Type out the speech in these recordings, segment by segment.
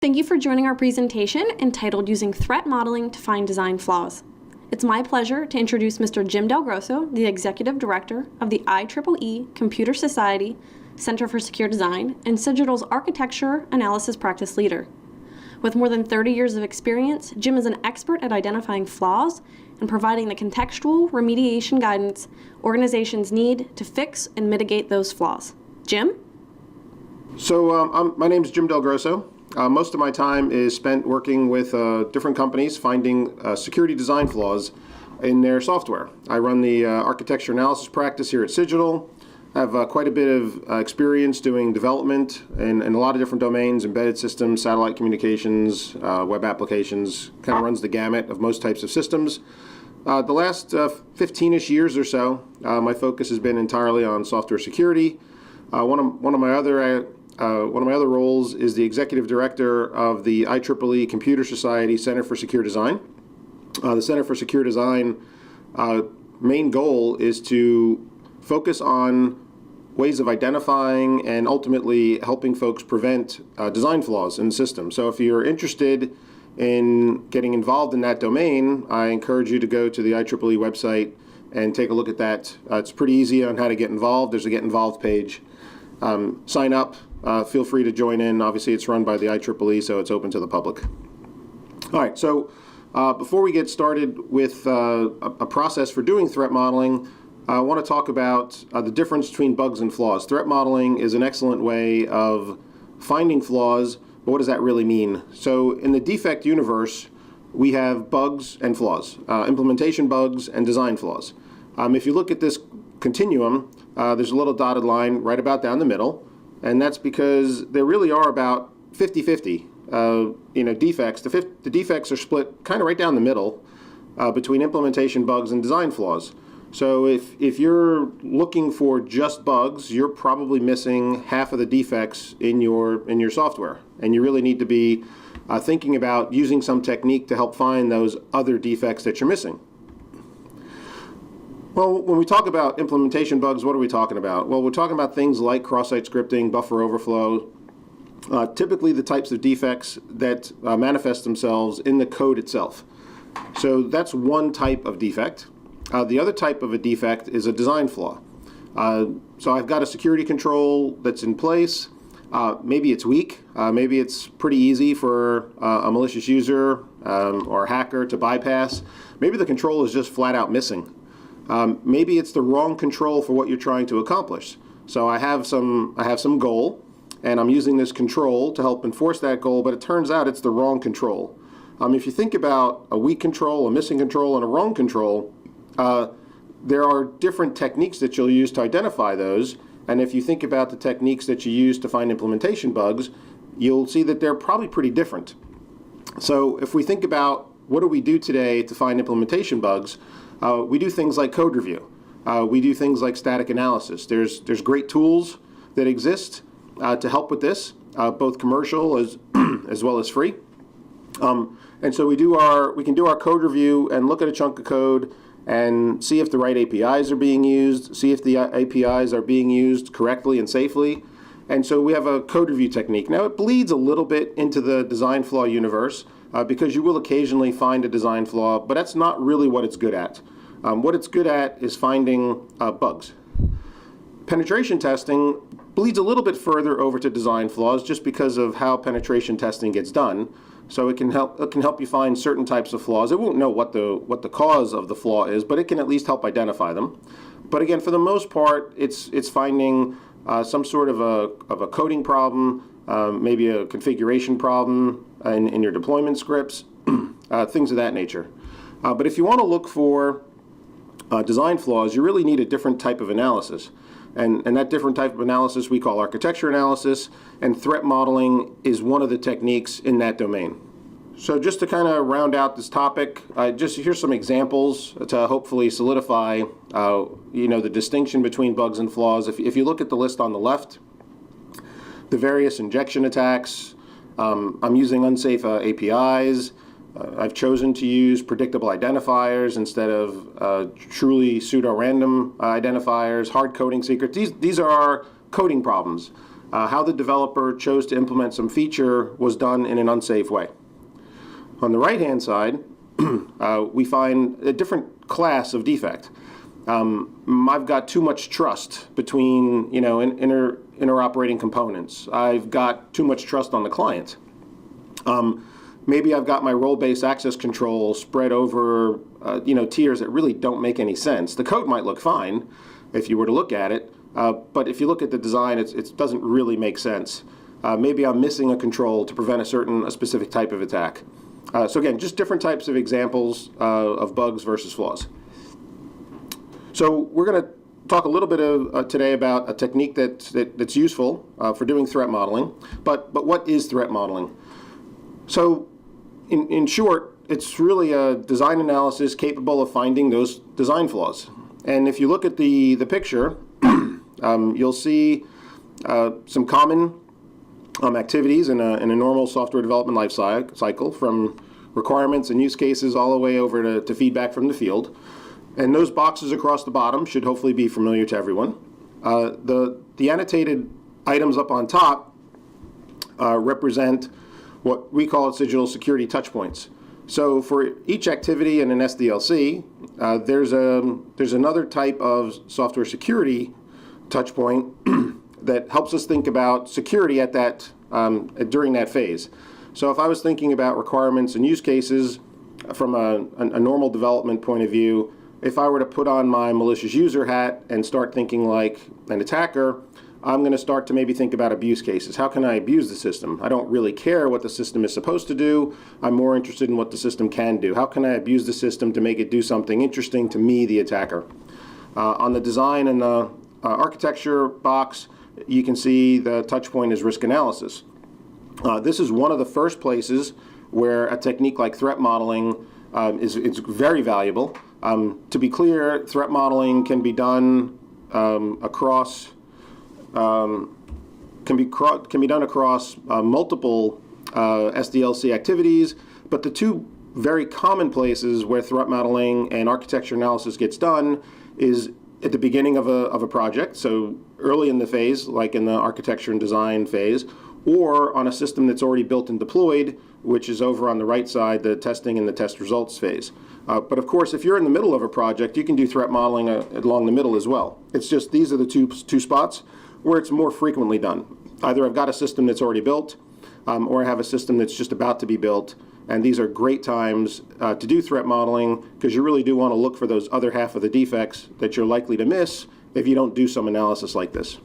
Thank you for joining our presentation entitled Using Threat Modeling to Find Design Flaws. It's my pleasure to introduce Mr. Jim Del Grosso, the Executive Director of the IEEE Computer Society Center for Secure Design and Cigital's Architecture Analysis Practice Leader. With more than 30 years of experience, Jim is an expert at identifying flaws and providing the contextual remediation guidance organizations need to fix and mitigate those flaws. Jim? My name is Jim Del Grosso. Most of my time is spent working with different companies finding security design flaws in their software. I run the architecture analysis practice here at Cigital. I have quite a bit of experience doing development in a lot of different domains, embedded systems, satellite communications, web applications, kind of runs the gamut of most types of systems. The last 15-ish years or so, my focus has been entirely on software security. One of my other roles is the executive director of the IEEE Computer Society Center for Secure Design. The Center for Secure Design main goal is to focus on ways of identifying and ultimately helping folks prevent design flaws in the system. So if you're interested in getting involved in that domain, I encourage you to go to the IEEE website and take a look at that. It's pretty easy on how to get involved. There's a Get Involved page. Sign up. Feel free to join in. Obviously, it's run by the IEEE, so it's open to the public. All right, so before we get started with a process for doing threat modeling, I want to talk about the difference between bugs and flaws. Threat modeling is an excellent way of finding flaws, but what does that really mean? So in the defect universe, we have bugs and flaws, implementation bugs and design flaws. If you look at this continuum, there's a little dotted line right about down the middle, and that's because there really are about 50-50 defects. The defects are split kind of right down the middle between implementation bugs and design flaws. So if you're looking for just bugs, you're probably missing half of the defects in your software, and you really need to be thinking about using some technique to help find those other defects that you're missing. Well, when we talk about implementation bugs, what are we talking about? Well, we're talking about things like cross-site scripting, buffer overflow, typically the types of defects that manifest themselves in the code itself. So that's one type of defect. The other type of a defect is a design flaw. So I've got a security control that's in place. Maybe it's weak. Maybe it's pretty easy for a malicious user or a hacker to bypass. Maybe the control is just flat out missing. Maybe it's the wrong control for what you're trying to accomplish. So I have some goal, and I'm using this control to help enforce that goal, but it turns out it's the wrong control. If you think about a weak control, a missing control, and a wrong control, there are different techniques that you'll use to identify those, and if you think about the techniques that you use to find implementation bugs, you'll see that they're probably pretty different. So if we think about what do we do today to find implementation bugs, we do things like code review. We do things like static analysis. There's great tools that exist to help with this, both commercial as well as free. And so we can do our code review and look at a chunk of code and see if the right APIs are being used, see if the APIs are being used correctly and safely. And so we have a code review technique. Now it bleeds a little bit into the design flaw universe because you will occasionally find a design flaw, but that's not really what it's good at. What it's good at is finding bugs. Penetration testing bleeds a little bit further over to design flaws just because of how penetration testing gets done. So it can help you find certain types of flaws. It won't know what the cause of the flaw is, but it can at least help identify them. But again, for the most part, it's finding some sort of a coding problem, maybe a configuration problem in your deployment scripts, things of that nature. But if you want to look for design flaws, you really need a different type of analysis. And that different type of analysis we call architecture analysis, and threat modeling is one of the techniques in that domain. So just to kind of round out this topic, here's some examples to hopefully solidify the distinction between bugs and flaws. If you look at the list on the left, the various injection attacks, I'm using unsafe APIs, I've chosen to use predictable identifiers instead of truly pseudo-random identifiers, hard coding secrets. These are coding problems. how the developer chose to implement some feature was done in an unsafe way. On the right-hand side, we find a different class of defect. I've got too much trust between, interoperating components. I've got too much trust on the client. Maybe I've got my role-based access control spread over, tiers that really don't make any sense. The code might look fine if you were to look at it, but if you look at the design, it doesn't really make sense. Maybe I'm missing a control to prevent a specific type of attack. So again, just different types of examples of bugs versus flaws. So we're going to talk a little bit today about a technique that's useful for doing threat modeling. But what is threat modeling? So in short, it's really a design analysis capable of finding those design flaws. And if you look at the picture, you'll see some common activities in a normal software development life cycle, from requirements and use cases all the way over to feedback from the field. And those boxes across the bottom should hopefully be familiar to everyone. The annotated items up on top represent what we call digital security touchpoints. So for each activity in an SDLC, there's another type of software security touchpoint that helps us think about security at that during that phase. So if I was thinking about requirements and use cases from a normal development point of view, if I were to put on my malicious user hat and start thinking like an attacker, I'm going to start to maybe think about abuse cases. How can I abuse the system? I don't really care what the system is supposed to do. I'm more interested in what the system can do. How can I abuse the system to make it do something interesting to me, the attacker? On the design and the architecture box, you can see the touch point is risk analysis. This is one of the first places where a technique like threat modeling is very valuable. To be clear, threat modeling can be done across multiple SDLC activities, but the two very common places where threat modeling and architecture analysis gets done is at the beginning of a project, so early in the phase, like in the architecture and design phase, or on a system that's already built and deployed, which is over on the right side, the testing and the test results phase. But of course, if you're in the middle of a project, you can do threat modeling along the middle as well. It's just these are the two spots where it's more frequently done. Either I've got a system that's already built, or I have a system that's just about to be built, and these are great times to do threat modeling because you really do want to look for those other half of the defects that you're likely to miss if you don't do some analysis like this.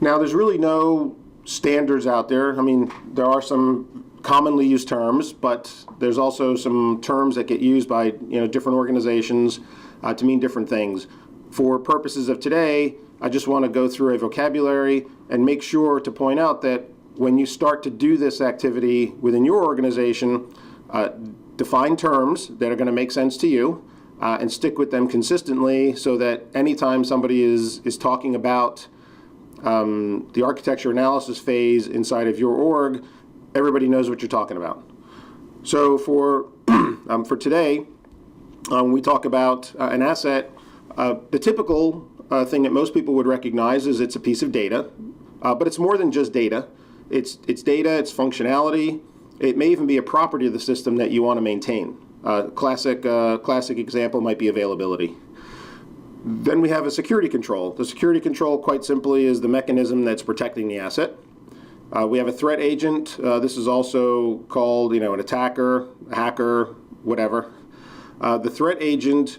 Now, there's really no standards out there. I mean, there are some commonly used terms, but there's also some terms that get used by different organizations to mean different things. For purposes of today, I just want to go through a vocabulary and make sure to point out that when you start to do this activity within your organization, define terms that are going to make sense to you and stick with them consistently so that anytime somebody is talking about the architecture analysis phase inside of your org, everybody knows what you're talking about. So for today, we talk about an asset. The typical thing that most people would recognize is it's a piece of data, but it's more than just data. It's data, it's functionality. It may even be a property of the system that you want to maintain. Classic example might be availability. Then we have a security control. The security control, quite simply, is the mechanism that's protecting the asset. We have a threat agent. This is also called, an attacker, a hacker, whatever. The threat agent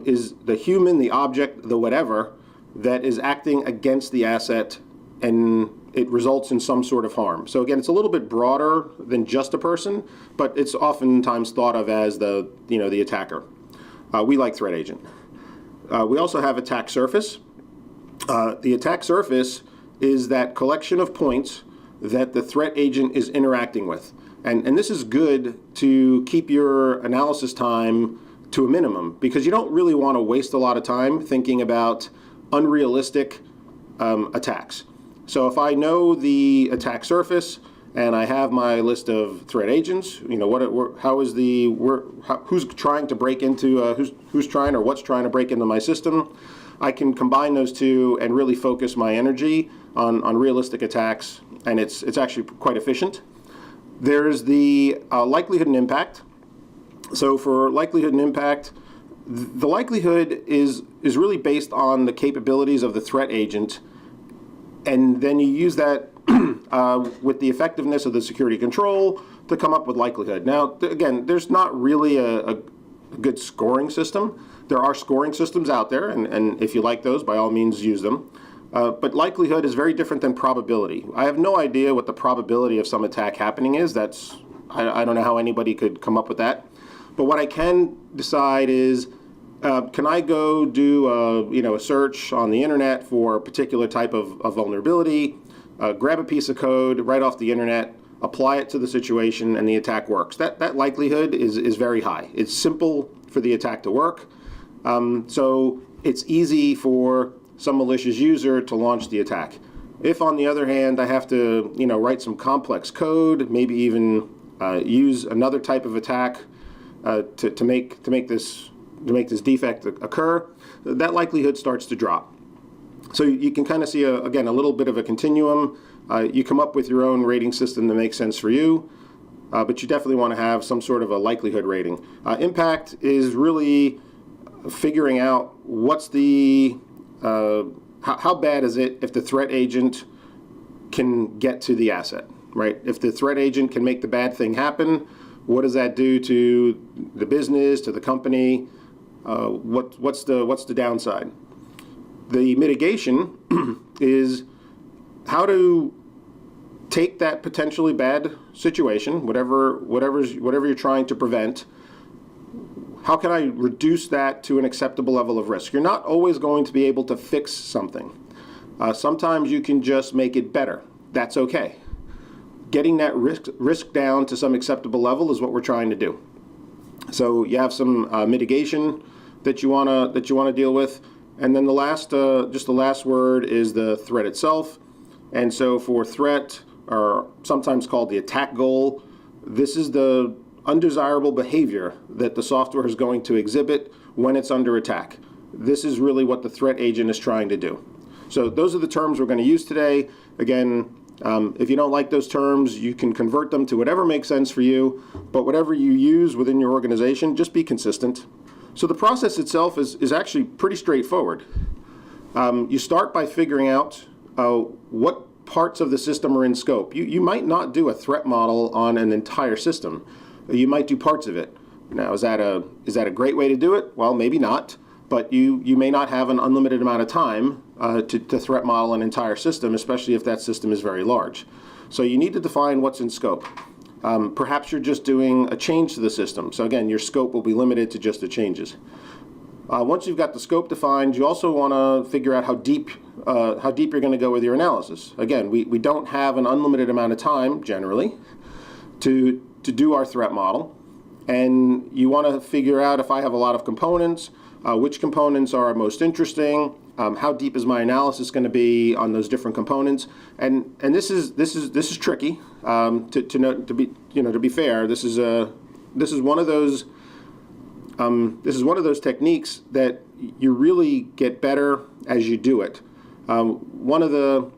is the human, the object, the whatever that is acting against the asset, and it results in some sort of harm. So again, it's a little bit broader than just a person, but it's oftentimes thought of as the attacker. We like threat agent. We also have attack surface. The attack surface is that collection of points that the threat agent is interacting with. And this is good to keep your analysis time to a minimum because you don't really want to waste a lot of time thinking about unrealistic attacks. So if I know the attack surface and I have my list of threat agents, who's trying to break into, who's trying or what's trying to break into my system, I can combine those two and really focus my energy on realistic attacks, and it's actually quite efficient. There's the likelihood and impact. So for likelihood and impact, the likelihood is really based on the capabilities of the threat agent, and then you use that with the effectiveness of the security control to come up with likelihood. Now, again, there's not really a good scoring system. There are scoring systems out there, and if you like those, by all means use them. But likelihood is very different than probability. I have no idea what the probability of some attack happening is. I don't know how anybody could come up with that. But what I can decide is, can I go do a search on the internet for a particular type of vulnerability, grab a piece of code right off the internet, apply it to the situation, and the attack works. That likelihood is very high. It's simple for the attack to work. So it's easy for some malicious user to launch the attack. If, on the other hand, I have to write some complex code, maybe even use another type of attack to make this defect occur, that likelihood starts to drop. So you can kind of see, again, a little bit of a continuum. You come up with your own rating system that makes sense for you, but you definitely want to have some sort of a likelihood rating. Impact is really figuring out what's the how bad is it if the threat agent can get to the asset, right? If the threat agent can make the bad thing happen, what does that do to the business, to the company? What's the downside? The mitigation is how to take that potentially bad situation, whatever you're trying to prevent. How can I reduce that to an acceptable level of risk? You're not always going to be able to fix something. Sometimes you can just make it better. That's okay. Getting that risk down to some acceptable level is what we're trying to do. So you have some mitigation that you want to deal with, and then the last word is the threat itself. And so for threat, or sometimes called the attack goal, this is the undesirable behavior that the software is going to exhibit when it's under attack. This is really what the threat agent is trying to do. So those are the terms we're going to use today. Again, if you don't like those terms, you can convert them to whatever makes sense for you, but whatever you use within your organization, just be consistent. So the process itself is actually pretty straightforward. You start by figuring out what parts of the system are in scope. You might not do a threat model on an entire system. You might do parts of it. Now, is that a great way to do it? Well, maybe not, but you may not have an unlimited amount of time to threat model an entire system, especially if that system is very large. So you need to define what's in scope. Perhaps you're just doing a change to the system. So again, your scope will be limited to just the changes. Once you've got the scope defined, you also want to figure out how deep you're going to go with your analysis. Again, we don't have an unlimited amount of time, generally, to do our threat model. And you want to figure out, if I have a lot of components, which components are most interesting, how deep is my analysis going to be on those different components, and this is tricky. To be fair, this is one of those techniques that you really get better as you do it. One of the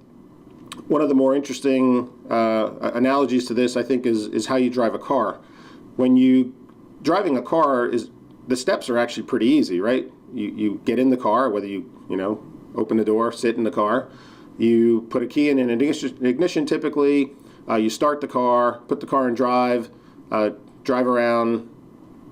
more interesting analogies to this, I think, is how you drive a car. When you driving a car, the steps are actually pretty easy, right? You get in the car, whether you open the door, sit in the car, you put a key in an ignition typically, you start the car, put the car in drive, drive around,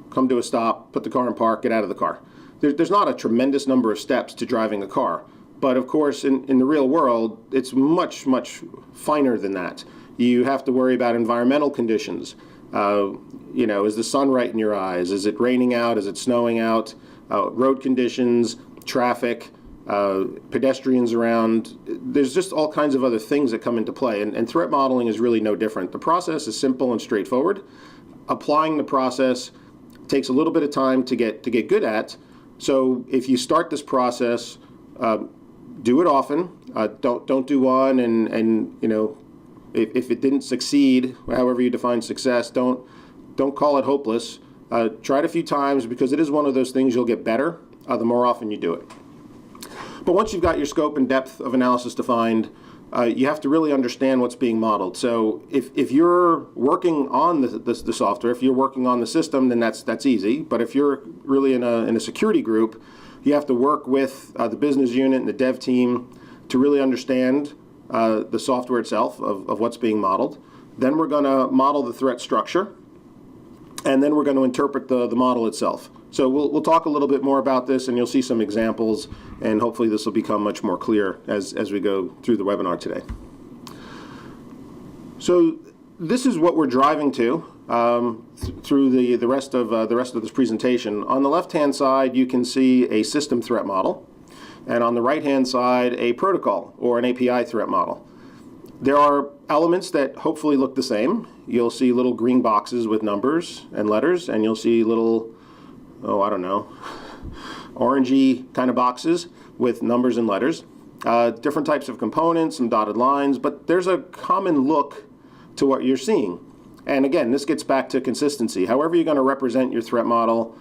come to a stop, put the car in park, get out of the car. There's not a tremendous number of steps to driving a car. But of course, in the real world, it's much, much finer than that. You have to worry about environmental conditions. Is the sun right in your eyes? Is it raining out? Is it snowing out? Road conditions, traffic, pedestrians around. There's just all kinds of other things that come into play. And threat modeling is really no different. The process is simple and straightforward. Applying the process takes a little bit of time to get good at. So if you start this process, do it often. Don't do one and if it didn't succeed, however you define success, don't call it hopeless. Try it a few times, because it is one of those things you'll get better the more often you do it. But once you've got your scope and depth of analysis defined, you have to really understand what's being modeled. So if you're working on the software, if you're working on the system, then that's easy. But if you're really in a security group, you have to work with the business unit and the dev team to really understand the software itself of what's being modeled. Then we're going to model the threat structure, and then we're going to interpret the model itself. So we'll talk a little bit more about this, and you'll see some examples, and hopefully this will become much more clear as we go through the webinar today. So this is what we're driving to through the rest of this presentation. On the left-hand side, you can see a system threat model, and on the right-hand side, a protocol or an API threat model. There are elements that hopefully look the same. You'll see little green boxes with numbers and letters, and you'll see little, I don't know, orangey kind of boxes with numbers and letters. Different types of components, some dotted lines, but there's a common look to what you're seeing. And again, this gets back to consistency. However you're going to represent your threat model,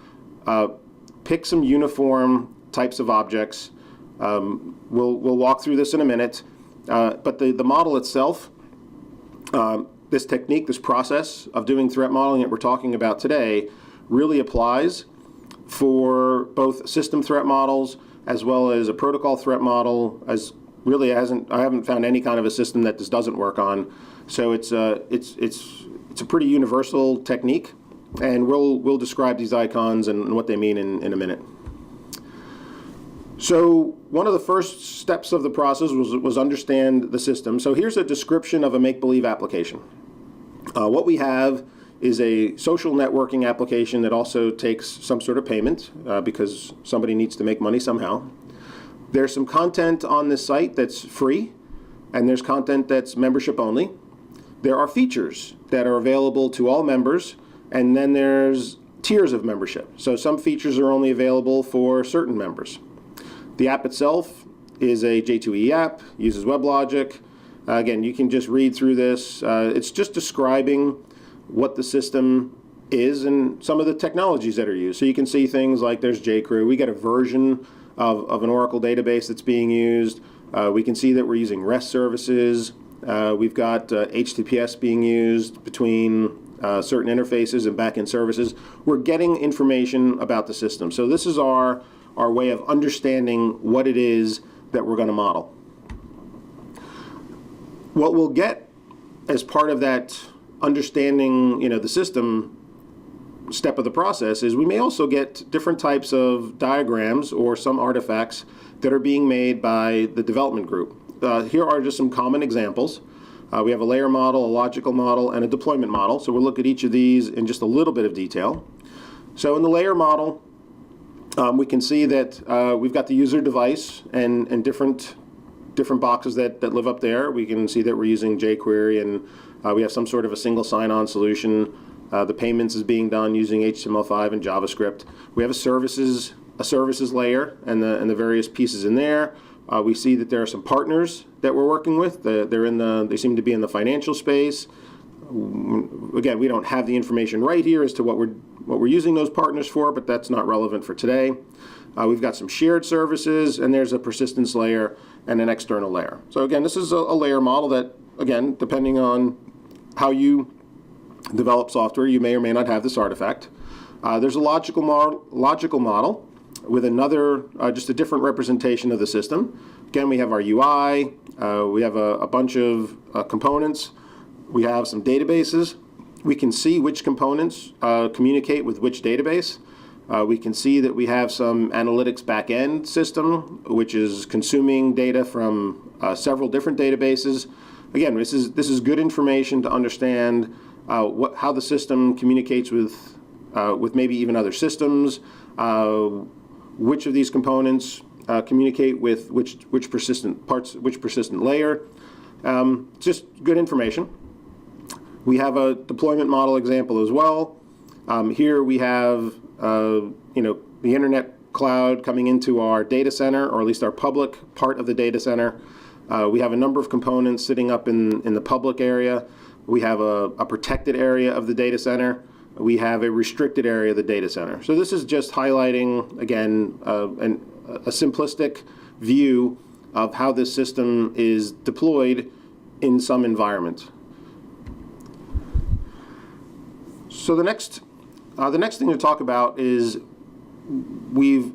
pick some uniform types of objects. We'll walk through this in a minute. But the model itself, this technique, this process of doing threat modeling that we're talking about today really applies for both system threat models as well as a protocol threat model. As really I haven't found any kind of a system that this doesn't work on. So it's a pretty universal technique, and we'll describe these icons and what they mean in a minute. So one of the first steps of the process was understand the system. So here's a description of a make-believe application. What we have is a social networking application that also takes some sort of payment because somebody needs to make money somehow. There's some content on this site that's free, and there's content that's membership only. There are features that are available to all members, and then there's tiers of membership. So some features are only available for certain members. The app itself is a J2EE app, uses WebLogic. Again, you can just read through this. It's just describing what the system is and some of the technologies that are used. So you can see things like there's jCrew. We get a version of an Oracle database that's being used. We can see that we're using REST services. We've got HTTPS being used between certain interfaces and backend services. We're getting information about the system. So this is our way of understanding what it is that we're going to model. What we'll get as part of that understanding, the system step of the process is we may also get different types of diagrams or some artifacts that are being made by the development group. Here are just some common examples. We have a layer model, a logical model, and a deployment model. So we'll look at each of these in just a little bit of detail. So in the layer model, we can see that we've got the user device and different boxes that live up there. We can see that we're using jQuery, and we have some sort of a single sign-on solution. The payments is being done using HTML5 and JavaScript. We have a services layer and the various pieces in there. We see that there are some partners that we're working with. They seem to be in the financial space. Again, we don't have the information right here as to what we're using those partners for, but that's not relevant for today. We've got some shared services, and there's a persistence layer and an external layer. So again, this is a layer model that, again, depending on how you develop software, you may or may not have this artifact. There's a logical model with another, just a different representation of the system. Again, we have our UI. We have a bunch of components. We have some databases. We can see which components communicate with which database. We can see that we have some analytics backend system, which is consuming data from several different databases. Again, this is good information to understand how the system communicates with maybe even other systems, which of these components communicate with which persistent layer. Just good information. We have a deployment model example as well. Here we have the internet cloud coming into our data center, or at least our public part of the data center. We have a number of components sitting up in the public area. We have a protected area of the data center. We have a restricted area of the data center. So this is just highlighting, again, a simplistic view of how this system is deployed in some environment. So the next thing to talk about is we've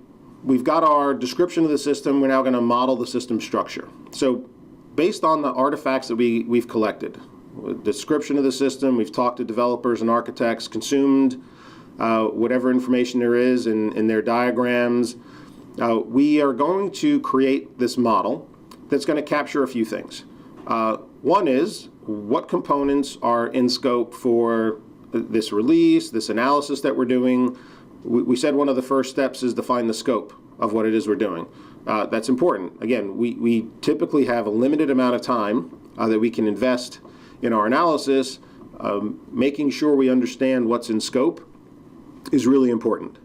got our description of the system. We're now going to model the system structure. So based on the artifacts that we've collected, description of the system, we've talked to developers and architects, consumed whatever information there is in their diagrams, we are going to create this model that's going to capture a few things. One is what components are in scope for this release, this analysis that we're doing. We said one of the first steps is define the scope of what it is we're doing. That's important. Again, we typically have a limited amount of time that we can invest in our analysis. Making sure we understand what's in scope is really important.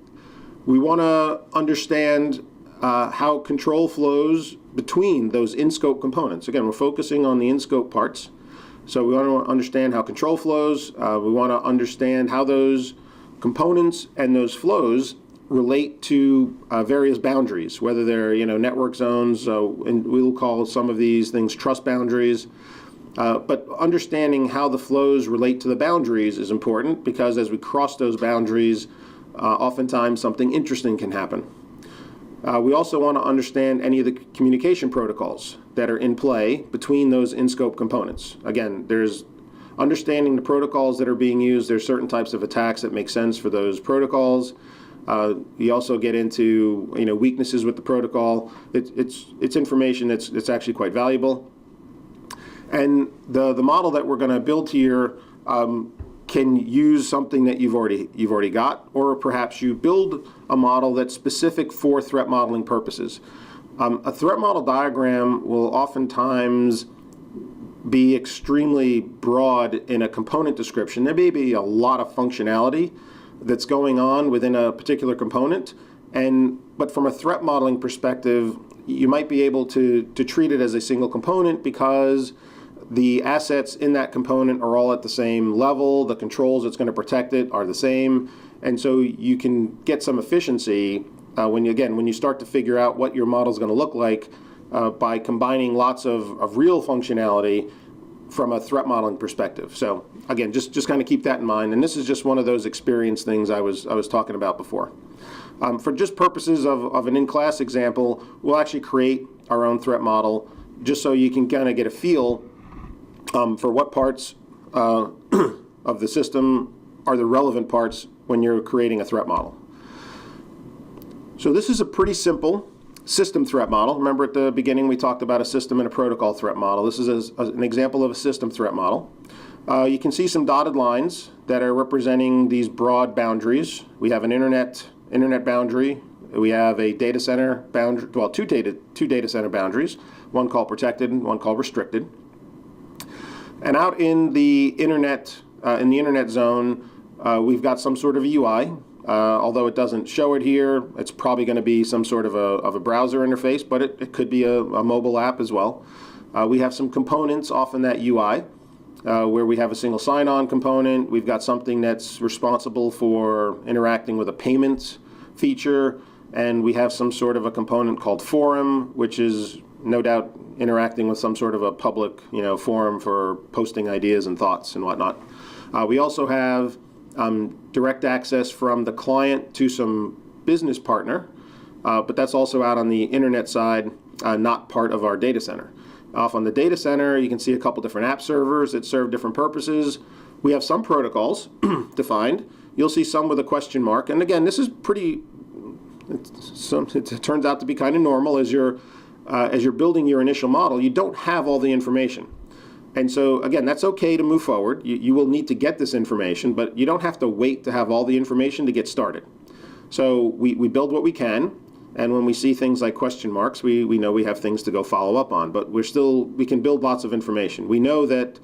We want to understand how control flows between those in-scope components. Again, we're focusing on the in-scope parts. So we want to understand how control flows. We want to understand how those components and those flows relate to various boundaries, whether they're network zones, and we'll call some of these things trust boundaries. But understanding how the flows relate to the boundaries is important, because as we cross those boundaries, oftentimes something interesting can happen. We also want to understand any of the communication protocols that are in play between those in-scope components. Again, there's understanding the protocols that are being used. There's certain types of attacks that make sense for those protocols. You also get into weaknesses with the protocol. It's information that's actually quite valuable. And the model that we're going to build here can use something that you've already got, or perhaps you build a model that's specific for threat modeling purposes. A threat model diagram will oftentimes be extremely broad in a component description. There may be a lot of functionality that's going on within a particular component, but from a threat modeling perspective, you might be able to treat it as a single component, because the assets in that component are all at the same level. The controls that's going to protect it are the same. And so you can get some efficiency when you start to figure out what your model is going to look like by combining lots of real functionality from a threat modeling perspective. So again, just kind of keep that in mind. And this is just one of those experience things I was talking about before. For just purposes of an in-class example, we'll actually create our own threat model, just so you can kind of get a feel for what parts of the system are the relevant parts when you're creating a threat model. So this is a pretty simple system threat model. Remember at the beginning we talked about a system and a protocol threat model. This is an example of a system threat model. You can see some dotted lines that are representing these broad boundaries. We have an internet boundary. We have a data center boundary, well, two data center boundaries, one called protected and one called restricted. And out in the internet zone, we've got some sort of a UI. Although it doesn't show it here, it's probably going to be some sort of a browser interface, but it could be a mobile app as well. We have some components off in that UI, where we have a single sign-on component. We've got something that's responsible for interacting with a payment feature, and we have some sort of a component called forum, which is no doubt interacting with some sort of a public forum for posting ideas and thoughts and whatnot. We also have direct access from the client to some business partner, but that's also out on the internet side, not part of our data center. Off on the data center, you can see a couple different app servers that serve different purposes. We have some protocols defined. You'll see some with a question mark. And again, this is it turns out to be kind of normal as you're building your initial model. You don't have all the information. And so, again, that's okay to move forward. You will need to get this information, but you don't have to wait to have all the information to get started. So we build what we can, and when we see things like question marks, we know we have things to go follow up on, but we can build lots of information. We know that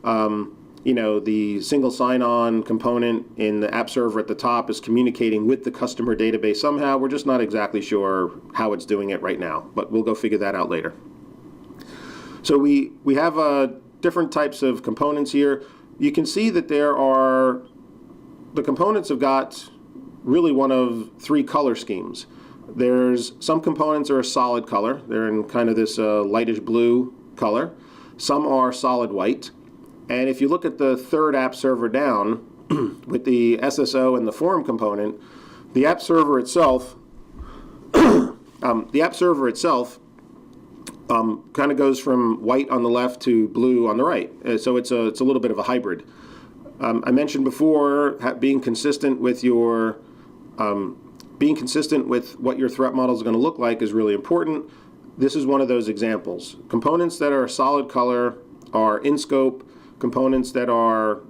the single sign-on component in the app server at the top is communicating with the customer database somehow. We're just not exactly sure how it's doing it right now, but we'll go figure that out later. So we have different types of components here. You can see that the components have got really one of three color schemes. There's some components are a solid color. They're in kind of this lightish blue color. Some are solid white. And if you look at the third app server down with the SSO and the form component, the app server itself, kind of goes from white on the left to blue on the right. So it's a little bit of a hybrid. I mentioned before being consistent with your what your threat model is going to look like is really important. This is one of those examples. Components that are solid color are in scope. Components that are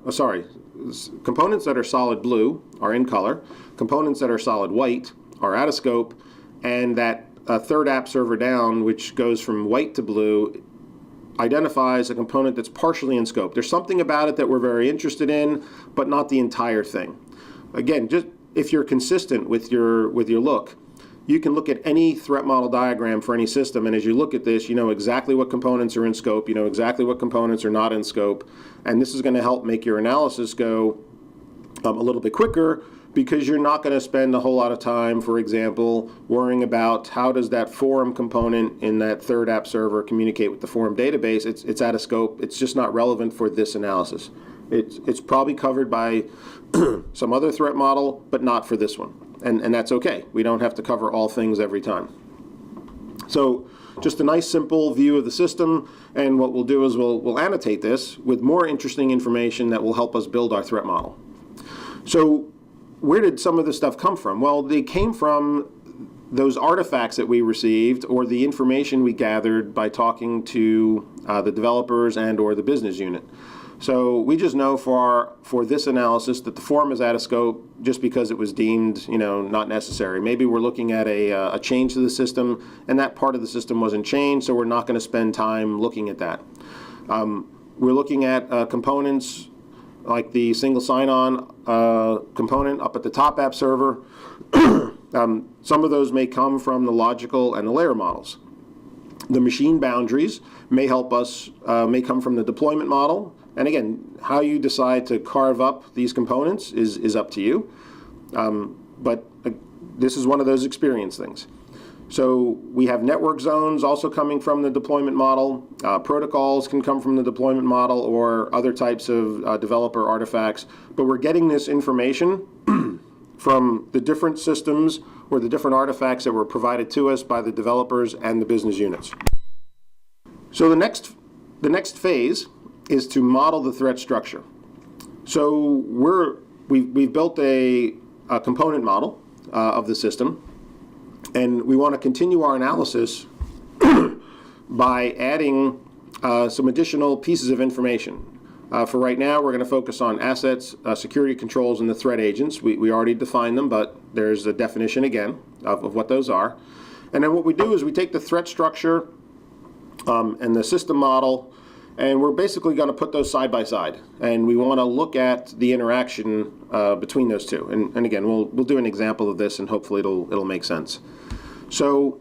solid blue are in color. Components that are solid white are out of scope, and that third app server down, which goes from white to blue, identifies a component that's partially in scope. There's something about it that we're very interested in, but not the entire thing. Again, just if you're consistent with your look, you can look at any threat model diagram for any system, and as you look at this, you know exactly what components are in scope, you know exactly what components are not in scope, and this is going to help make your analysis go a little bit quicker, because you're not going to spend a whole lot of time, for example, worrying about how does that form component in that third app server communicate with the form database. It's out of scope. It's just not relevant for this analysis. It's probably covered by some other threat model, but not for this one. And that's okay. We don't have to cover all things every time. So just a nice simple view of the system, and what we'll do is we'll annotate this with more interesting information that will help us build our threat model. So where did some of this stuff come from? Well, they came from those artifacts that we received, or the information we gathered by talking to the developers and or the business unit. So we just know for this analysis that the form is out of scope just because it was deemed, not necessary. Maybe we're looking at a change to the system, and that part of the system wasn't changed, so we're not going to spend time looking at that. We're looking at components like the single sign-on component up at the top app server. Some of those may come from the logical and the layer models. The machine boundaries may may come from the deployment model. And again, how you decide to carve up these components is up to you. But this is one of those experience things. So we have network zones also coming from the deployment model. Protocols can come from the deployment model, or other types of developer artifacts. But we're getting this information from the different systems or the different artifacts that were provided to us by the developers and the business units. So the next phase is to model the threat structure. So we've built a component model of the system, and we want to continue our analysis by adding some additional pieces of information. For right now, we're going to focus on assets, security controls, and the threat agents. We already defined them, but there's a definition again of what those are. And then what we do is we take the threat structure and the system model, and we're basically going to put those side by side, and we want to look at the interaction between those two. And again, we'll do an example of this, and hopefully it'll make sense. So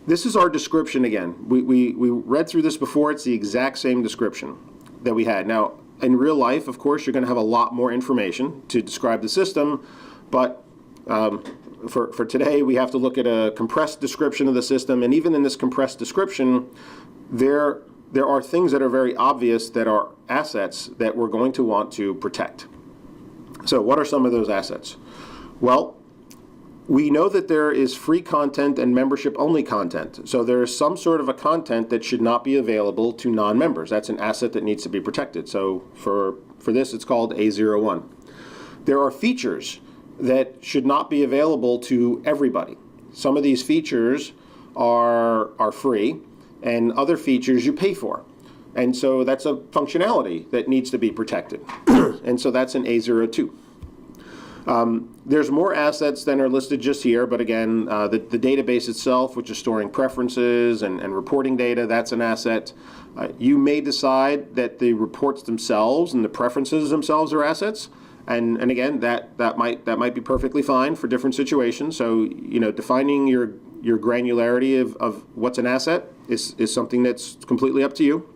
this is our description again. We read through this before. It's the exact same description that we had. Now, in real life, of course, you're going to have a lot more information to describe the system, but for today, we have to look at a compressed description of the system, and even in this compressed description, there are things that are very obvious that are assets that we're going to want to protect. So what are some of those assets? Well, we know that there is free content and membership-only content. So there is some sort of a content that should not be available to non-members. That's an asset that needs to be protected. So for this, it's called A01. There are features that should not be available to everybody. Some of these features are free, and other features you pay for. And so that's a functionality that needs to be protected. And so that's an A02. There's more assets than are listed just here, but again, the database itself, which is storing preferences and reporting data, that's an asset. You may decide that the reports themselves and the preferences themselves are assets. And again, that might be perfectly fine for different situations. So, defining your granularity of what's an asset is something that's completely up to you.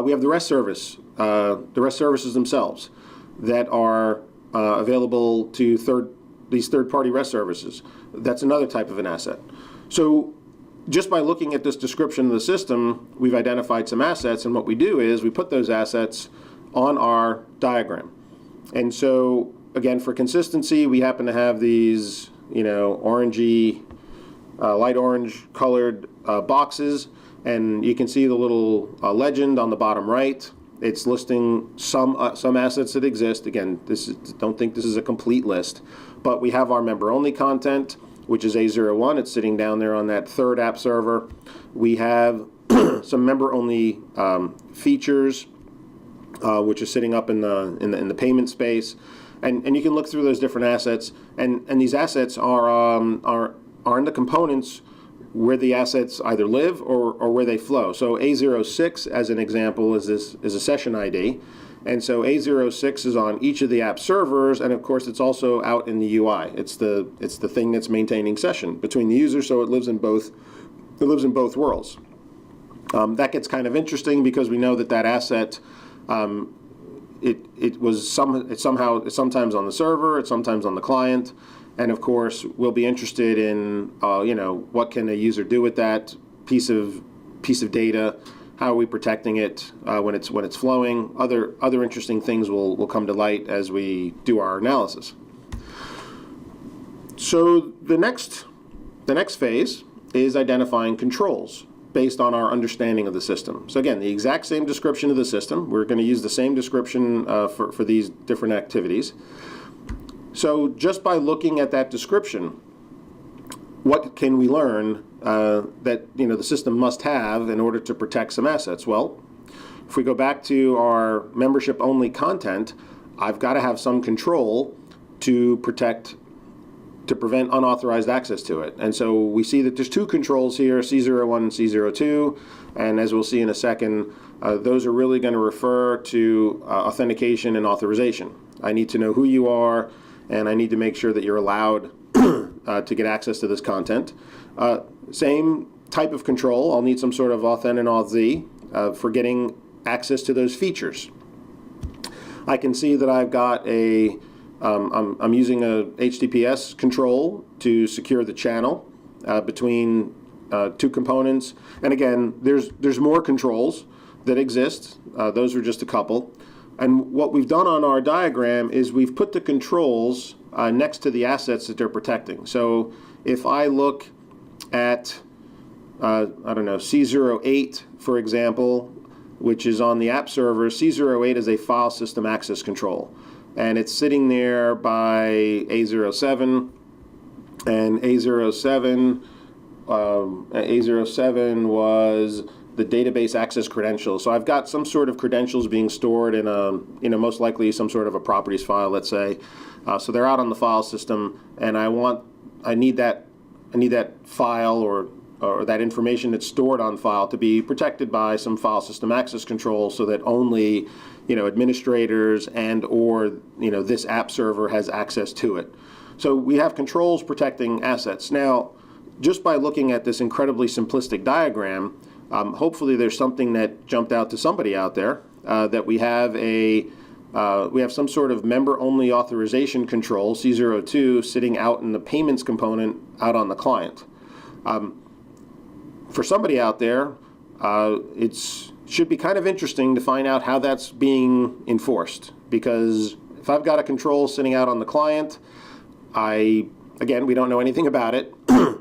We have the REST service, the REST services themselves that are available to third-party REST services. That's another type of an asset. So just by looking at this description of the system, we've identified some assets, and what we do is we put those assets on our diagram. And so, again, for consistency, we happen to have these, orangey, light orange colored boxes, and you can see the little legend on the bottom right. It's listing some assets that exist. Again, don't think this is a complete list, but we have our member-only content, which is A01. It's sitting down there on that third app server. We have some member-only features, which is sitting up in the payment space, and you can look through those different assets, and these assets are in the components where the assets either live or where they flow. So A06, as an example, is a session ID. And so A06 is on each of the app servers, and of course it's also out in the UI. It's the thing that's maintaining session between the users, so it lives in both worlds. That gets kind of interesting because we know that asset it's sometimes on the server, it's sometimes on the client, and of course we'll be interested in what can a user do with that piece of data. How are we protecting it when it's flowing? Other interesting things will come to light as we do our analysis. So the next phase is identifying controls based on our understanding of the system. So again, the exact same description of the system. We're going to use the same description for these different activities. So just by looking at that description, what can we learn that the system must have in order to protect some assets? Well, if we go back to our membership-only content, I've got to have some control to prevent unauthorized access to it. And so we see that there's two controls here, C01 and C02, and as we'll see in a second, those are really going to refer to authentication and authorization. I need to know who you are, and I need to make sure that you're allowed to get access to this content. Same type of control. I'll need some sort of authn and authz for getting access to those features. I can see that I've got I'm using a HTTPS control to secure the channel between two components. And again, there's more controls that exist. Those are just a couple. And what we've done on our diagram is we've put the controls next to the assets that they're protecting. So if I look at, C08, for example, which is on the app server, C08 is a file system access control. And it's sitting there by A07, and A07 was the database access credentials. So I've got some sort of credentials being stored in most likely some sort of a properties file, let's say. So they're out on the file system, and I need that file or that information that's stored on file to be protected by some file system access control, so that only administrators and or this app server has access to it. So we have controls protecting assets. Now, just by looking at this incredibly simplistic diagram, hopefully there's something that jumped out to somebody out there that we have some sort of member-only authorization control, C02, sitting out in the payments component out on the client. For somebody out there, it should be kind of interesting to find out how that's being enforced, because if I've got a control sitting out on the client, again, we don't know anything about it,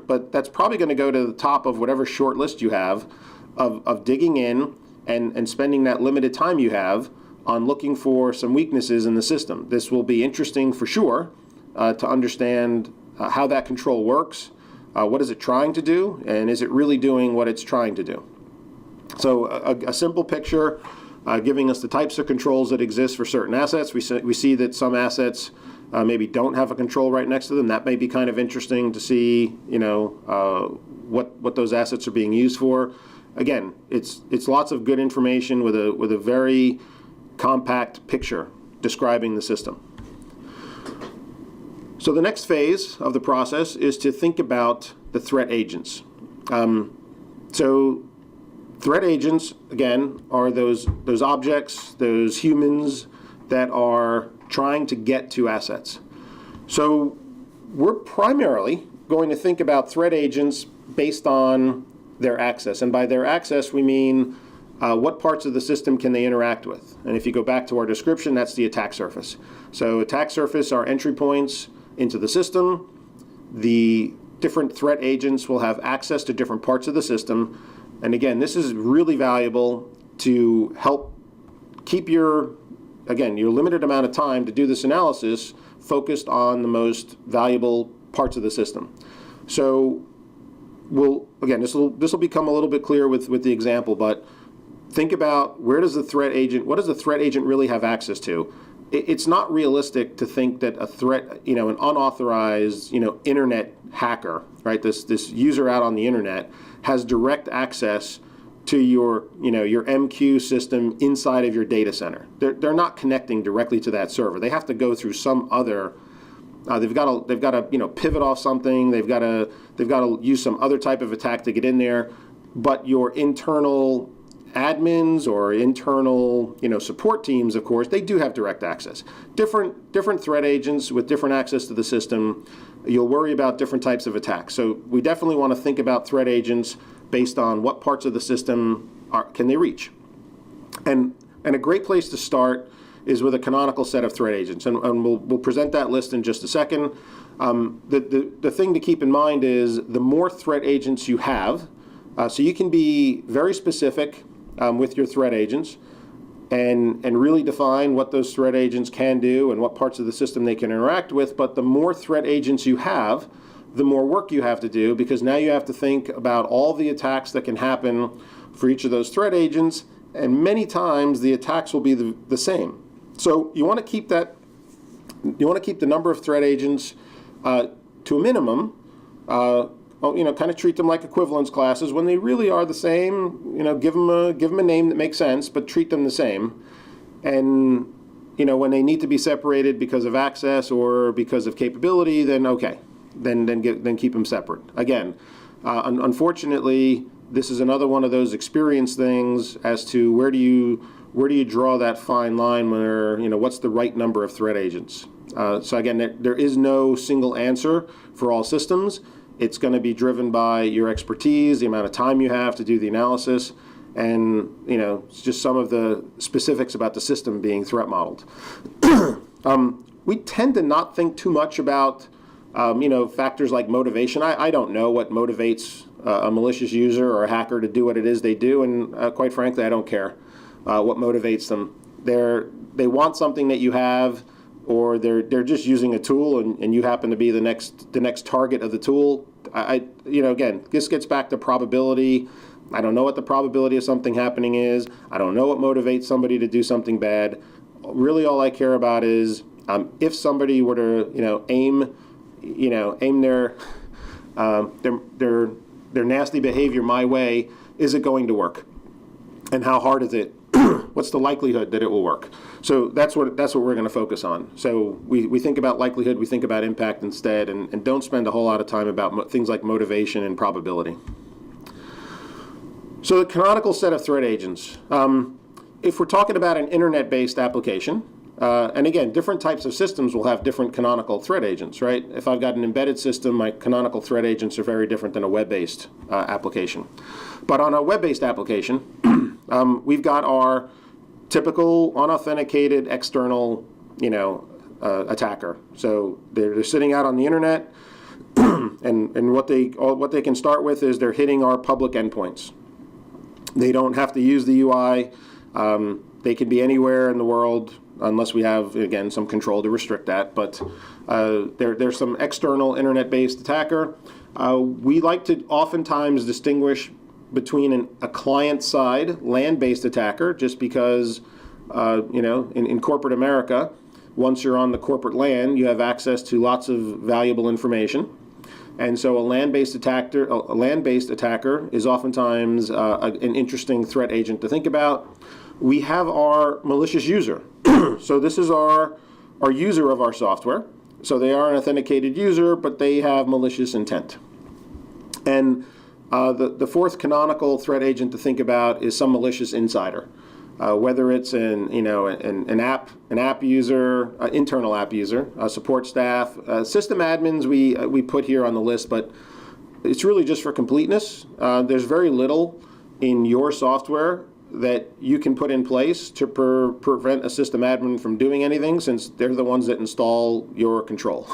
but that's probably going to go to the top of whatever short list you have of digging in and spending that limited time you have on looking for some weaknesses in the system. This will be interesting for sure to understand how that control works, what is it trying to do, and is it really doing what it's trying to do. So a simple picture giving us the types of controls that exist for certain assets. We see that some assets maybe don't have a control right next to them. That may be kind of interesting to see, what those assets are being used for. Again, it's lots of good information with a very compact picture describing the system. So the next phase of the process is to think about the threat agents. So threat agents, again, are those objects, those humans that are trying to get to assets. So we're primarily going to think about threat agents based on their access. And by their access, we mean what parts of the system can they interact with. And if you go back to our description, that's the attack surface. So attack surface are entry points into the system. The different threat agents will have access to different parts of the system. And again, this is really valuable to help keep your limited amount of time to do this analysis focused on the most valuable parts of the system. So this will become a little bit clearer with the example, but think about what does the threat agent really have access to? It's not realistic to think that a threat, an unauthorized, internet hacker, right? This user out on the internet has direct access to your MQ system inside of your data center. They're not connecting directly to that server. They have to go through some other. They've got to pivot off something. They've got to use some other type of attack to get in there. But your internal admins or internal support teams, of course, they do have direct access. Different threat agents with different access to the system. You'll worry about different types of attacks. So we definitely want to think about threat agents based on what parts of the system can they reach. And a great place to start is with a canonical set of threat agents, and we'll present that list in just a second. The thing to keep in mind is the more threat agents you have, so you can be very specific with your threat agents and really define what those threat agents can do and what parts of the system they can interact with, but the more threat agents you have, the more work you have to do, because now you have to think about all the attacks that can happen for each of those threat agents, and many times the attacks will be the same. So you want to keep the number of threat agents to a minimum. Kind of treat them like equivalence classes. When they really are the same, give them a name that makes sense, but treat them the same. And when they need to be separated because of access or because of capability, then okay, then keep them separate. Again, unfortunately, this is another one of those experience things as to where do you draw that fine line where what's the right number of threat agents. So again, there is no single answer for all systems. It's going to be driven by your expertise, the amount of time you have to do the analysis, and it's just some of the specifics about the system being threat modeled. We tend to not think too much about factors like motivation. I don't know what motivates a malicious user or a hacker to do what it is they do, and quite frankly, I don't care what motivates them. They want something that you have, or they're just using a tool, and you happen to be the next target of the tool. Again, this gets back to probability. I don't know what the probability of something happening is. I don't know what motivates somebody to do something bad. Really, all I care about is if somebody were to aim their nasty behavior my way, is it going to work? And how hard is it? What's the likelihood that it will work? So that's what we're going to focus on. So we think about likelihood, we think about impact instead, and don't spend a whole lot of time about things like motivation and probability. So the canonical set of threat agents. If we're talking about an internet-based application, and again, different types of systems will have different canonical threat agents, right? If I've got an embedded system, my canonical threat agents are very different than a web-based application. But on a web-based application, we've got our typical unauthenticated external, attacker. So they're sitting out on the internet, and what they can start with is they're hitting our public endpoints. They don't have to use the UI. They can be anywhere in the world, unless we have, again, some control to restrict that. But there's some external internet-based attacker. We like to oftentimes distinguish between a client-side land-based attacker, just because, in corporate America, once you're on the corporate LAN, you have access to lots of valuable information. And so a land-based attacker is oftentimes an interesting threat agent to think about. We have our malicious user. So this is our user of our software. So they are an authenticated user, but they have malicious intent. And the fourth canonical threat agent to think about is some malicious insider. whether it's an app user, internal app user, support staff, system admins we put here on the list, but it's really just for completeness. There's very little in your software that you can put in place to prevent a system admin from doing anything, since they're the ones that install your control.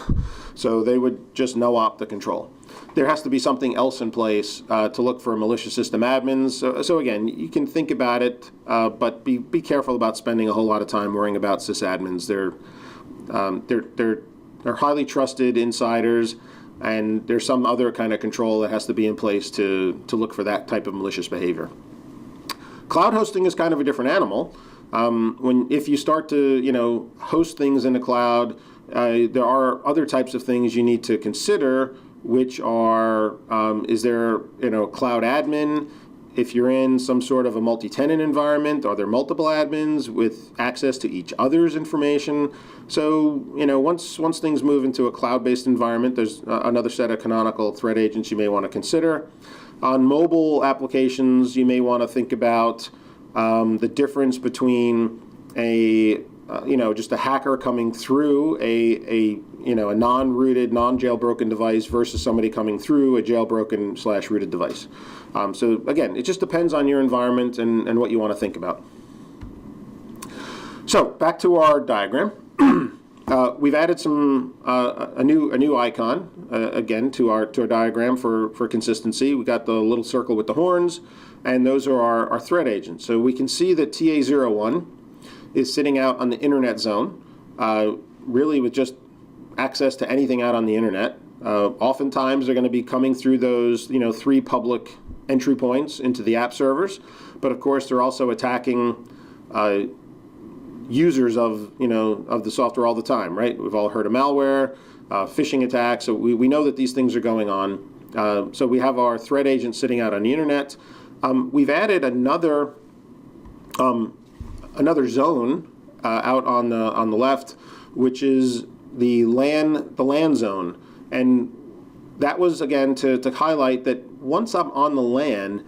So they would just no-op the control. There has to be something else in place to look for malicious system admins. So again, you can think about it, but be careful about spending a whole lot of time worrying about sysadmins. They're highly trusted insiders, and there's some other kind of control that has to be in place to look for that type of malicious behavior. Cloud hosting is kind of a different animal. If you start to host things in the cloud, there are other types of things you need to consider, which are is there cloud admin? If you're in some sort of a multi-tenant environment, are there multiple admins with access to each other's information? So once things move into a cloud-based environment, there's another set of canonical threat agents you may want to consider. On mobile applications, you may want to think about the difference between just a hacker coming through a non-rooted, non-jailbroken device versus somebody coming through a jailbroken/rooted device. So again, it just depends on your environment and what you want to think about. So back to our diagram. We've added a new icon again to our diagram for consistency. We got the little circle with the horns, and those are our threat agents. So we can see that TA01 is sitting out on the internet zone, really with just access to anything out on the internet. Oftentimes they're going to be coming through those 3 public entry points into the app servers, but of course they're also attacking users of the software all the time, right? We've all heard of malware, phishing attacks, so we know that these things are going on. So we have our threat agent sitting out on the internet. We've added another zone out on the left, which is the LAN zone, and that was again to highlight that once I'm on the LAN,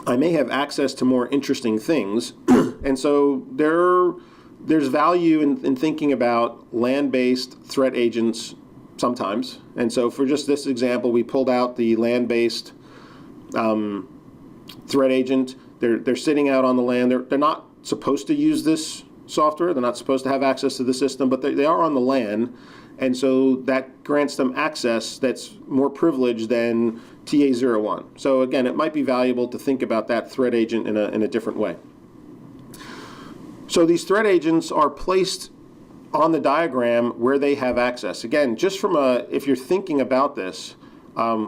I may have access to more interesting things, and so there's value in thinking about LAN-based threat agents sometimes. And so for just this example, we pulled out the LAN-based threat agent. They're sitting out on the LAN. They're not supposed to use this software. They're not supposed to have access to the system, but they are on the LAN, and so that grants them access that's more privileged than TA01. So again, it might be valuable to think about that threat agent in a different way. So these threat agents are placed on the diagram where they have access. Again, just if you're thinking about this,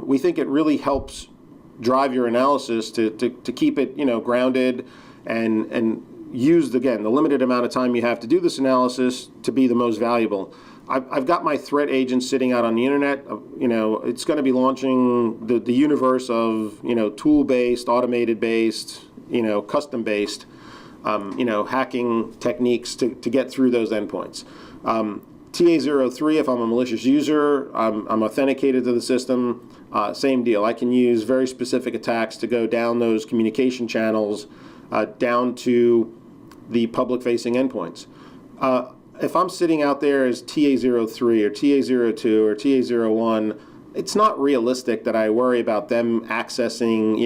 we think it really helps drive your analysis to keep it grounded and use, again, the limited amount of time you have to do this analysis to be the most valuable. I've got my threat agent sitting out on the internet. It's going to be launching the universe of tool-based, automated-based, custom-based, hacking techniques to get through those endpoints. TA03, if I'm a malicious user, I'm authenticated to the system. Same deal. I can use very specific attacks to go down those communication channels down to the public-facing endpoints. If I'm sitting out there as TA03 or TA02 or TA01, it's not realistic that I worry about them accessing,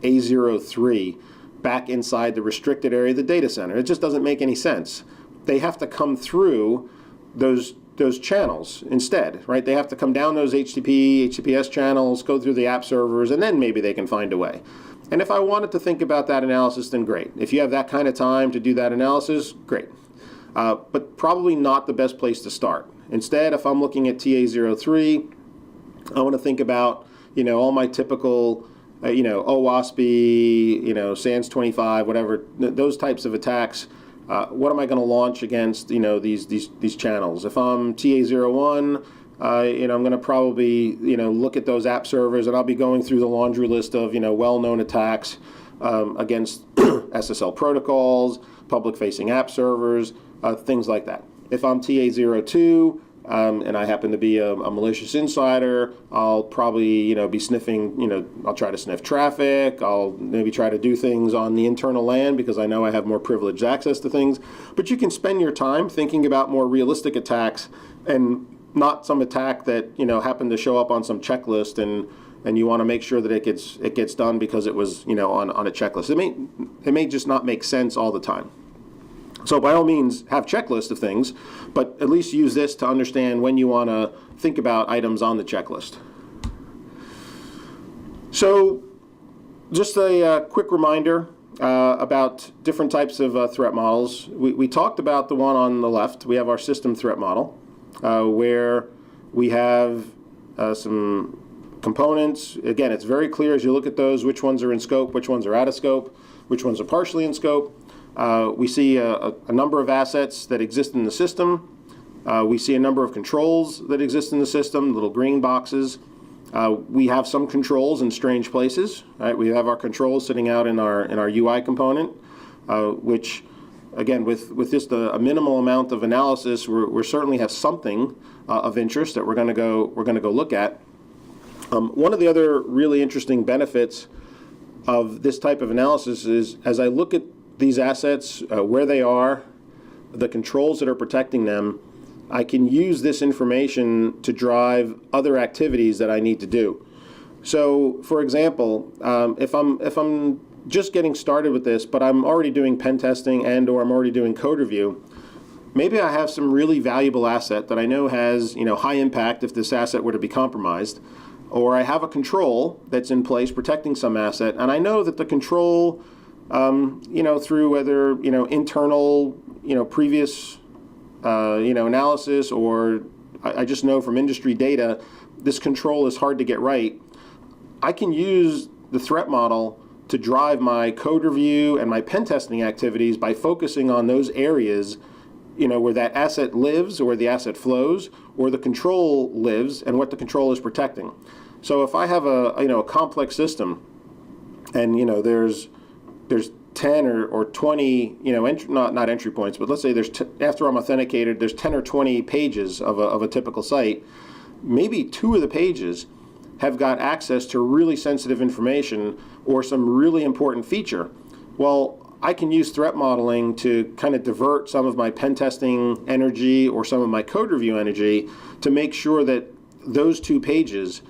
A03 back inside the restricted area of the data center. It just doesn't make any sense. They have to come through those channels instead, right? They have to come down those HTTPS channels, go through the app servers, and then maybe they can find a way. And if I wanted to think about that analysis, then great. If you have that kind of time to do that analysis, great. But probably not the best place to start. Instead, if I'm looking at TA03, I want to think about, all my typical, OWASP, SANS 25, whatever, those types of attacks. What am I going to launch against, these channels? If I'm TA01, I'm going to probably, look at those app servers, and I'll be going through the laundry list of, well-known attacks against SSL protocols, public-facing app servers, things like that. If I'm TA02, and I happen to be a malicious insider, I'll probably, be sniffing, I'll try to sniff traffic, I'll maybe try to do things on the internal LAN because I know I have more privileged access to things. But you can spend your time thinking about more realistic attacks and not some attack that, happened to show up on some checklist and you want to make sure that it gets done because it was, on a checklist. It may just not make sense all the time. So by all means, have checklists of things, but at least use this to understand when you want to think about items on the checklist. So just a quick reminder about different types of threat models. We talked about the one on the left. We have our system threat model, where we have some components. Again, it's very clear as you look at those which ones are in scope, which ones are out of scope, which ones are partially in scope. We see a number of assets that exist in the system. We see a number of controls that exist in the system, little green boxes. We have some controls in strange places. Right? We have our controls sitting out in our UI component, which, again, with just a minimal amount of analysis, we certainly have something of interest that we're going to go look at. One of the other really interesting benefits of this type of analysis is, as I look at these assets, where they are, the controls that are protecting them, I can use this information to drive other activities that I need to do. So, for example, if I'm just getting started with this, but I'm already doing pen testing or I'm already doing code review, maybe I have some really valuable asset that I know has high impact if this asset were to be compromised, or I have a control that's in place protecting some asset, and I know that the control through whether, internal, previous, analysis, or I just know from industry data, this control is hard to get right. I can use the threat model to drive my code review and my pen testing activities by focusing on those areas, where that asset lives or where the asset flows, or the control lives and what the control is protecting. So if I have a complex system and, there's 10 or 20, not entry points, but let's say after I'm authenticated, there's 10 or 20 pages of a typical site. Maybe 2 of the pages have got access to really sensitive information or some really important feature. Well, I can use threat modeling to kind of divert some of my pen testing energy or some of my code review energy to make sure that those 2 pages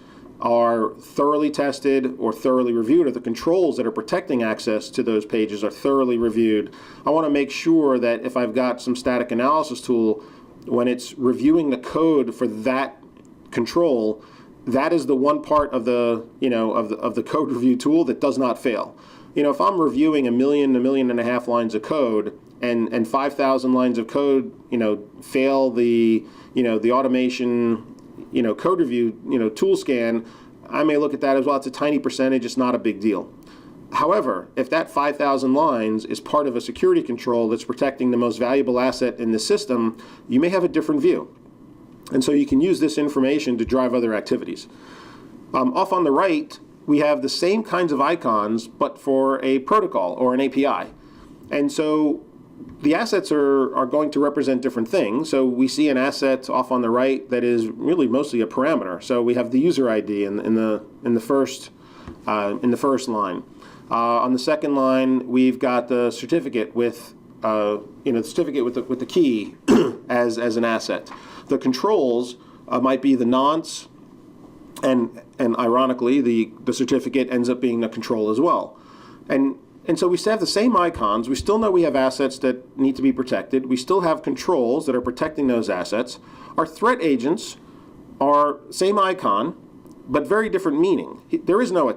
are thoroughly tested or thoroughly reviewed, or the controls that are protecting access to those pages are thoroughly reviewed. I want to make sure that if I've got some static analysis tool, when it's reviewing the code for that control, that is the one part of the of the code review tool that does not fail. If I'm reviewing 1.5 million lines of code and 5,000 lines of code, fail the the automation code review, tool scan, I may look at that as, well, it's a tiny percentage, it's not a big deal. However, if that 5,000 lines is part of a security control that's protecting the most valuable asset in the system, you may have a different view. And so you can use this information to drive other activities. Off on the right, we have the same kinds of icons, but for a protocol or an API. And so the assets are going to represent different things. So we see an asset off on the right that is really mostly a parameter. So we have the user ID in the first line. On the second line, we've got the certificate with the certificate with the key as an asset. The controls might be the nonce, and ironically, the certificate ends up being the control as well. And so we still have the same icons. We still know we have assets that need to be protected. We still have controls that are protecting those assets. Our threat agents are same icon, but very different meaning. There's no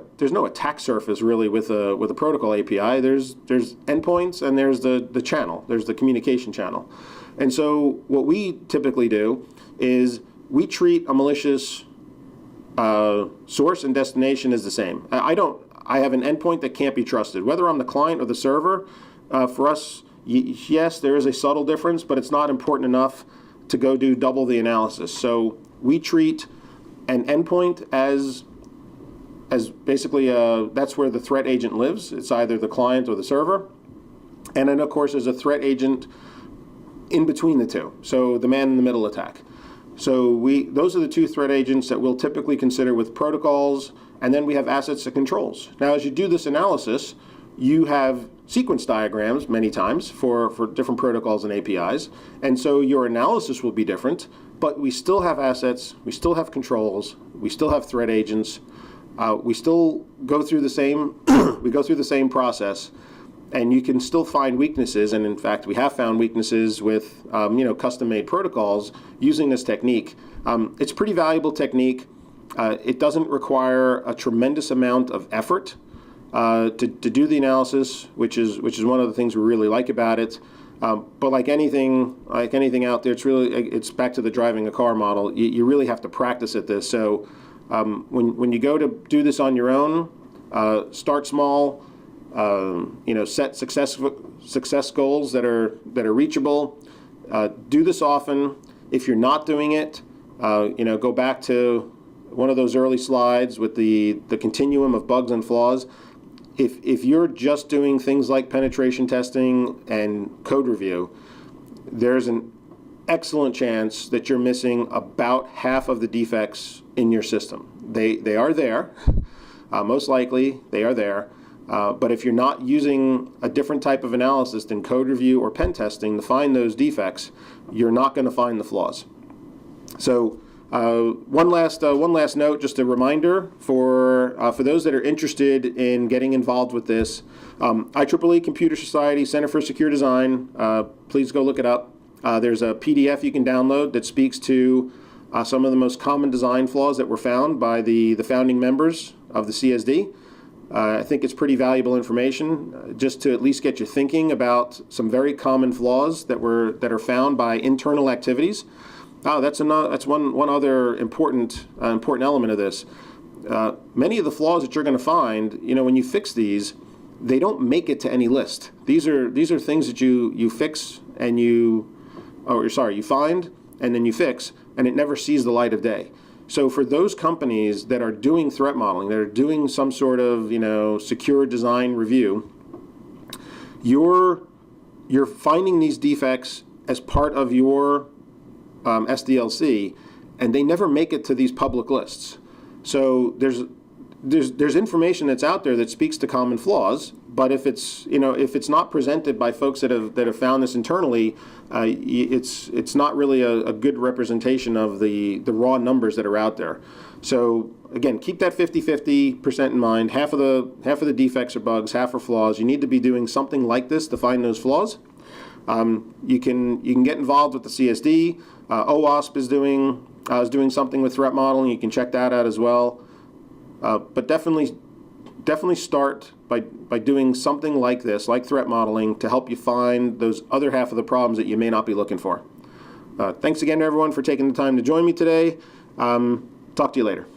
attack surface really with a protocol API. There's endpoints and there's the channel. There's the communication channel. And so what we typically do is we treat a malicious source and destination as the same. I have an endpoint that can't be trusted. Whether I'm the client or the server, for us, yes, there is a subtle difference, but it's not important enough to go do double the analysis. So we treat an endpoint as basically that's where the threat agent lives. It's either the client or the server. And then, of course, there's a threat agent in between the two, so the man in the middle attack. So those are the two threat agents that we'll typically consider with protocols, and then we have assets and controls. Now, as you do this analysis, you have sequence diagrams many times for different protocols and APIs, and so your analysis will be different, but we still have assets, we still have controls, we still have threat agents, we still go through the same process, and you can still find weaknesses, and in fact we have found weaknesses with custom-made protocols using this technique. It's a pretty valuable technique. It doesn't require a tremendous amount of effort to do the analysis, which is one of the things we really like about it. But like anything out there, it's back to the driving a car model. You really have to practice at this. So when you go to do this on your own, start small. Set success goals that are reachable. Do this often. If you're not doing it, go back to one of those early slides with the continuum of bugs and flaws. If you're just doing things like penetration testing and code review, there's an excellent chance that you're missing about half of the defects in your system. They are there. Most likely, they are there. But if you're not using a different type of analysis than code review or pen testing to find those defects, you're not going to find the flaws. So one last note, just a reminder for those that are interested in getting involved with this, IEEE Computer Society Center for Secure Design, please go look it up. There's a PDF you can download that speaks to some of the most common design flaws that were found by the founding members of the CSD. I think it's pretty valuable information just to at least get you thinking about some very common flaws that are found by internal activities. That's one other important element of this. Many of the flaws that you're going to find, when you fix these, they don't make it to any list. These are things that you fix and you find and then you fix, and it never sees the light of day. So for those companies that are doing threat modeling, that are doing some sort of secure design review, you're finding these defects as part of your SDLC, and they never make it to these public lists. So there's information that's out there that speaks to common flaws, but if it's not presented by folks that have found this internally, it's not really a good representation of the raw numbers that are out there. So again, keep that 50-50% in mind. Half of the defects are bugs, half are flaws. You need to be doing something like this to find those flaws. You can get involved with the CSD. OWASP is doing something with threat modeling. You can check that out as well. But definitely start by doing something like this, like threat modeling, to help you find those other half of the problems that you may not be looking for. Thanks again to everyone for taking the time to join me today. Talk to you later.